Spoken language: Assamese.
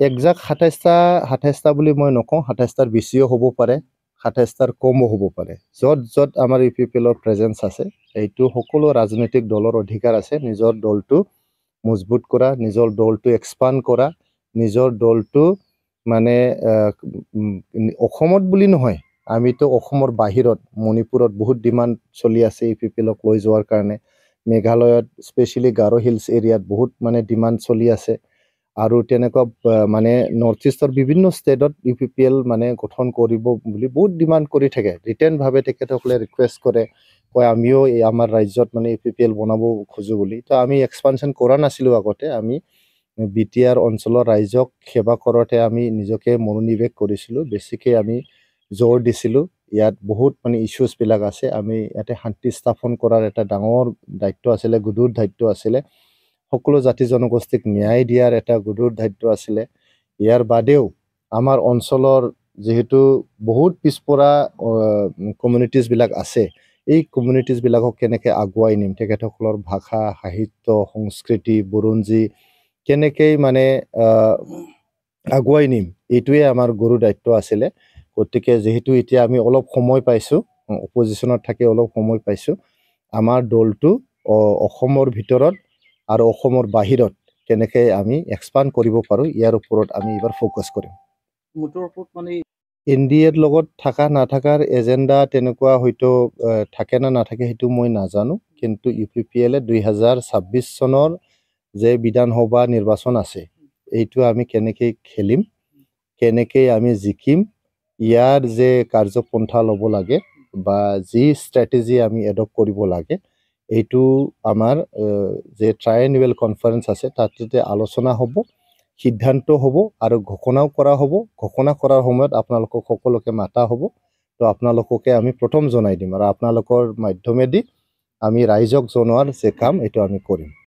একজাক্ট ২৭টা বুলি মই নকওঁ, ২৭টাৰ বেছিও হ'ব পাৰে, ২৭টাৰ কমো হ'ব পাৰে। য'ত আমাৰ UPPLৰ প্ৰেজেঞ্চ আছে, এইটো সকলো ৰাজনৈতিক দলৰ অধিকাৰ আছে নিজৰ দলটো মজবুত কৰা, নিজৰ দলটো এক্সপাণ্ড কৰা, নিজৰ দলটো মানে অসমত বুলি নহয়, আমিতো অসমৰ বাহিৰত মণিপুৰত বহুত ডিমাণ্ড চলি আছে UPPLক লৈ যোৱাৰ কাৰণে। মেঘালয়ত স্পেচিয়েলি গাৰো হিলছ এৰিয়াত বহুত মানে ডিমাণ্ড চলি আছে। আৰু তেনেকুৱা মানে নৰ্থ ইষ্টৰ বিভিন্ন ষ্টেটত UPPL মানে গঠন কৰিব বুলি বহুত ডিমাণ্ড কৰি থাকে। ৰিটাৰ্ণভাৱে তেখেতসকলে ৰিকুৱেষ্ট কৰে, কয় আমিও আমাৰ ৰাজ্যত মানে UPPL বনাব খোজোঁ বুলি। তো আমি এক্সপানশ্যন কৰা নাছিলোঁ আগতে। আমি BTR অঞ্চলৰ ৰাইজক সেৱা কৰোঁতে আমি নিজকে মনোনিৱেশ কৰিছিলোঁ। বেছিকৈ আমি জোৰ দিছিলোঁ। ইয়াত বহুত মানে ইছ্যুজবিলাক আছে। আমি ইয়াতে শান্তি স্থাপন কৰাৰ এটা ডাঙৰ দায়িত্ব আছিলে, গধুৰ দায়িত্ব আছিলে। সকলো জাতি জনগোষ্ঠীক ন্যায় দিয়াৰ এটা গধুৰ দায়িত্ব আছিলে। ইয়াৰ বাদেও আমাৰ অঞ্চলৰ যিহেতু বহুত পিছপৰা কমিউনিটিজবিলাক আছে, এই কমিউনিটিজবিলাকক কেনেকৈ আগুৱাই নিম, তেখেতসকলৰ ভাষা, সাহিত্য, সংস্কৃতি, বুৰঞ্জী কেনেকৈ মানে আগুৱাই নিম, এইটোৱে আমাৰ গুৰু দায়িত্ব আছিলে। গতিকে যিহেতু এতিয়া আমি অলপ সময় পাইছোঁ, অপজিশ্যনত থাকি অলপ সময় পাইছোঁ, আমাৰ দলটো অসমৰ ভিতৰত আৰু অসমৰ বাহিৰত কেনেকৈ আমি এক্সপাণ্ড কৰিব পাৰোঁ, ইয়াৰ ওপৰত আমি এইবাৰ ফ'কাছ কৰিম। মানে NDAৰ লগত থকা নাথাকাৰ এজেণ্ডা তেনেকুৱা হয়তো থাকে না নাথাকে সেইটো মই নাজানো। কিন্তু UPPLে 2026 চনৰ যে বিধানসভা নিৰ্বাচন আছে, এইটো আমি কেনেকৈ খেলিম, কেনেকৈ আমি জিকিম, ইয়াৰ যে কাৰ্যপন্থা ল'ব লাগে বা যি ষ্ট্ৰেটেজি আমি এডপ্ট কৰিব লাগে, এইটো আমাৰ যে ট্ৰাইএনুৱেল কনফাৰেন্স আছে তাতে আলোচনা হ'ব, সিদ্ধান্ত হ'ব আৰু ঘোষণাও কৰা হ'ব। ঘোষণা কৰাৰ সময়ত আপোনালোকক সকলোকে মাতা হ'ব। তো আপোনালোককে আমি প্ৰথম জনাই দিম আৰু আপোনালোকৰ মাধ্যমেদি আমি ৰাইজক জনোৱাৰ যে কাম এইটো আমি কৰিম।